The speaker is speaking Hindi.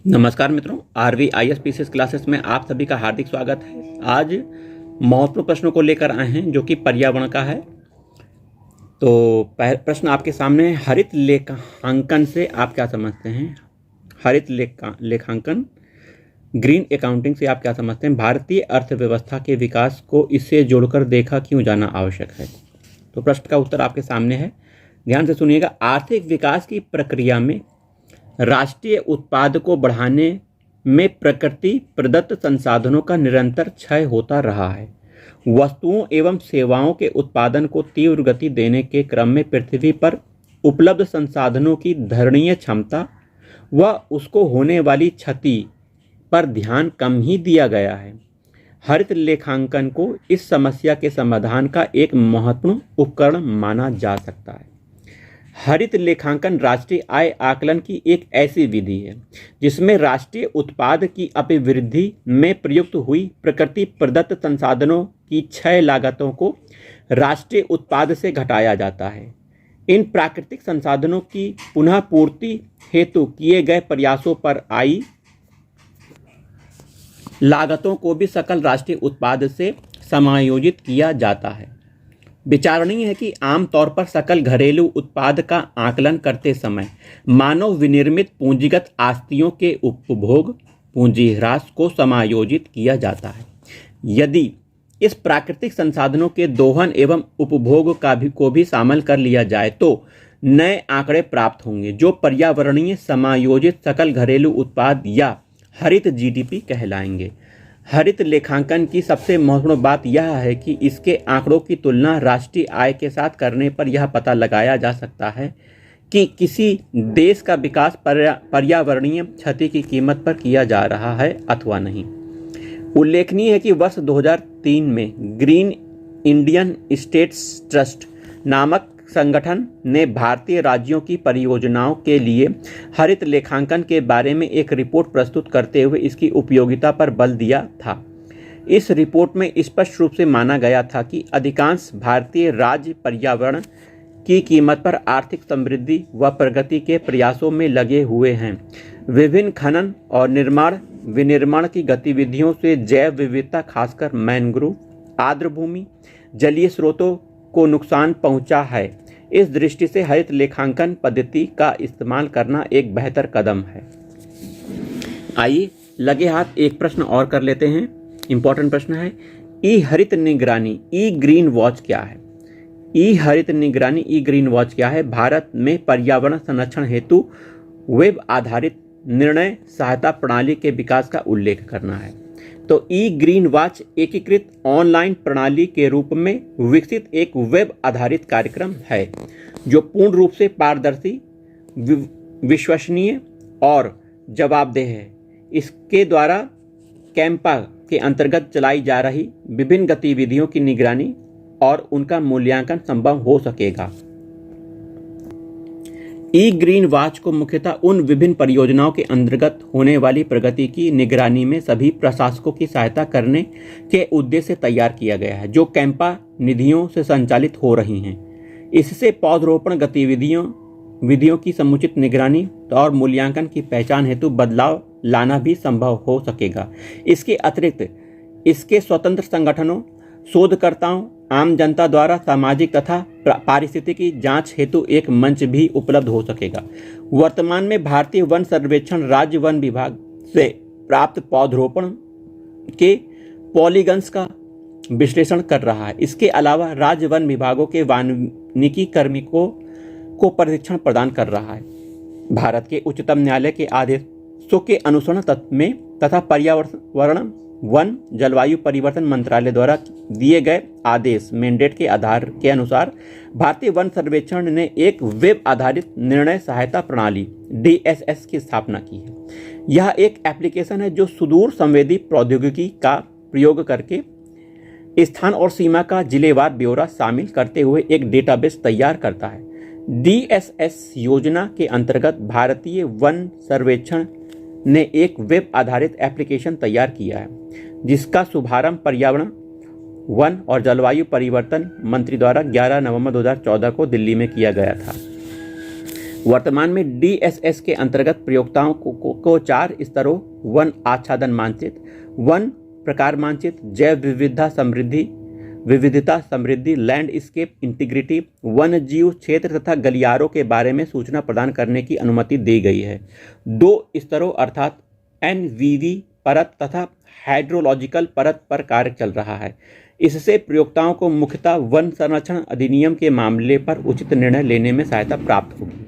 नमस्कार मित्रों, RVIS PCS क्लासेस में आप सभी का हार्दिक स्वागत है। आज महत्वपूर्ण प्रश्नों को लेकर आए हैं जो कि पर्यावरण का है। तो पहला प्रश्न आपके सामने है, हरित लेखांकन से आप क्या समझते हैं? हरित लेखांकन ग्रीन अकाउंटिंग से आप क्या समझते हैं? भारतीय अर्थव्यवस्था के विकास को इससे जोड़कर देखा क्यों जाना आवश्यक है? तो प्रश्न का उत्तर आपके सामने है, ध्यान से सुनिएगा। आर्थिक विकास की प्रक्रिया में राष्ट्रीय उत्पाद को बढ़ाने में प्रकृति प्रदत्त संसाधनों का निरंतर क्षय होता रहा है। वस्तुओं एवं सेवाओं के उत्पादन को तीव्र गति देने के क्रम में पृथ्वी पर उपलब्ध संसाधनों की धारणीय क्षमता व उसको होने वाली क्षति पर ध्यान कम ही दिया गया है। हरित लेखांकन को इस समस्या के समाधान का एक महत्वपूर्ण उपकरण माना जा सकता है। हरित लेखांकन राष्ट्रीय आय आकलन की एक ऐसी विधि है जिसमें राष्ट्रीय उत्पाद की अभिवृद्धि में प्रयुक्त हुई प्रकृति प्रदत्त संसाधनों की क्षय लागतों को राष्ट्रीय उत्पाद से घटाया जाता है। इन प्राकृतिक संसाधनों की पुनः पूर्ति हेतु किए गए प्रयासों पर आई लागतों को भी सकल राष्ट्रीय उत्पाद से समायोजित किया जाता है। विचारणीय है कि आमतौर पर सकल घरेलू उत्पाद का आकलन करते समय मानव विनिर्मित पूंजीगत आस्तियों के उपभोग पूंजी ह्रास को समायोजित किया जाता है। यदि इस प्राकृतिक संसाधनों के दोहन एवं उपभोग को भी शामिल कर लिया जाए तो नए आंकड़े प्राप्त होंगे जो पर्यावरणीय समायोजित सकल घरेलू उत्पाद या हरित जीडीपी कहलाएंगे। हरित लेखांकन की सबसे महत्वपूर्ण बात यह है कि इसके आंकड़ों की तुलना राष्ट्रीय आय के साथ करने पर यह पता लगाया जा सकता है कि किसी देश का विकास पर्यावरणीय क्षति की कीमत पर किया जा रहा है अथवा नहीं। उल्लेखनीय है कि वर्ष 2003 में ग्रीन इंडियन स्टेट्स ट्रस्ट नामक संगठन ने भारतीय राज्यों की परियोजनाओं के लिए हरित लेखांकन के बारे में एक रिपोर्ट प्रस्तुत करते हुए इसकी उपयोगिता पर बल दिया था। इस रिपोर्ट में स्पष्ट रूप से माना गया था कि अधिकांश भारतीय राज्य पर्यावरण की कीमत पर आर्थिक समृद्धि व प्रगति के प्रयासों में लगे हुए हैं। विभिन्न खनन और विनिर्माण की गतिविधियों से जैव विविधता खासकर मैंग्रोव आर्द्र भूमि जलीय स्रोतों को नुकसान पहुंचा है। इस दृष्टि से हरित लेखांकन पद्धति का इस्तेमाल करना एक बेहतर कदम है। आइए लगे हाथ एक प्रश्न और कर लेते हैं। इंपॉर्टेंट प्रश्न है, ई हरित निगरानी ई ग्रीन वॉच क्या है? ई हरित निगरानी ई ग्रीन वॉच क्या है? भारत में पर्यावरण संरक्षण हेतु वेब आधारित निर्णय सहायता प्रणाली के विकास का उल्लेख करना है। तो ई ग्रीन वॉच एकीकृत ऑनलाइन प्रणाली के रूप में विकसित एक वेब आधारित कार्यक्रम है जो पूर्ण रूप से पारदर्शी, विश्वसनीय और जवाबदेह है। इसके द्वारा कैंपा के अंतर्गत चलाई जा रही विभिन्न गतिविधियों की निगरानी और उनका मूल्यांकन संभव हो सकेगा। ई ग्रीन वॉच को मुख्यतः उन विभिन्न परियोजनाओं के अंतर्गत होने वाली प्रगति की निगरानी में सभी प्रशासकों की सहायता करने के उद्देश्य से तैयार किया गया है जो कैंपा निधियों से संचालित हो रही हैं। इससे पौधरोपण विधियों की समुचित निगरानी और मूल्यांकन की पहचान हेतु बदलाव लाना भी संभव हो सकेगा। इसके अतिरिक्त इसके स्वतंत्र संगठनों, शोधकर्ताओं, आम जनता द्वारा सामाजिक तथा पारिस्थितिकी जांच हेतु एक मंच भी उपलब्ध हो सकेगा। वर्तमान में भारतीय वन सर्वेक्षण राज्य वन विभाग से प्राप्त पौधरोपण के पॉलीगन्स का विश्लेषण कर रहा है। इसके अलावा राज्य वन विभागों के वानिकी कार्मिकों को प्रशिक्षण प्रदान कर रहा है। भारत के उच्चतम न्यायालय के आदेशों के अनुसरण में तथा पर्यावरण वन जलवायु परिवर्तन मंत्रालय द्वारा दिए गए आदेश मैंडेट के आधार के अनुसार भारतीय वन सर्वेक्षण ने एक वेब आधारित निर्णय सहायता प्रणाली DSS की स्थापना की है। यह एक एप्लीकेशन है जो सुदूर संवेदी प्रौद्योगिकी का प्रयोग करके स्थान और सीमा का जिलेवार ब्यौरा शामिल करते हुए एक डेटाबेस तैयार करता है। DSS योजना के अंतर्गत भारतीय वन सर्वेक्षण ने एक वेब आधारित एप्लीकेशन तैयार किया है जिसका शुभारंभ पर्यावरण वन और जलवायु परिवर्तन मंत्री द्वारा 11 नवंबर 2014 को दिल्ली में किया गया था। वर्तमान में DSS के अंतर्गत प्रयोक्ताओं को 4 स्तरों वन आच्छादन मानचित्र, वन प्रकार मानचित्र, जैव विविधता समृद्धि, लैंडस्केप इंटीग्रिटी, वन जीव क्षेत्र तथा गलियारों के बारे में सूचना प्रदान करने की अनुमति दी गई है। 2 स्तरों अर्थात NVV परत तथा हाइड्रोलॉजिकल परत पर कार्य चल रहा है। इससे प्रयोक्ताओं को मुख्यतः वन संरक्षण अधिनियम के मामले पर उचित निर्णय लेने में सहायता प्राप्त होगी।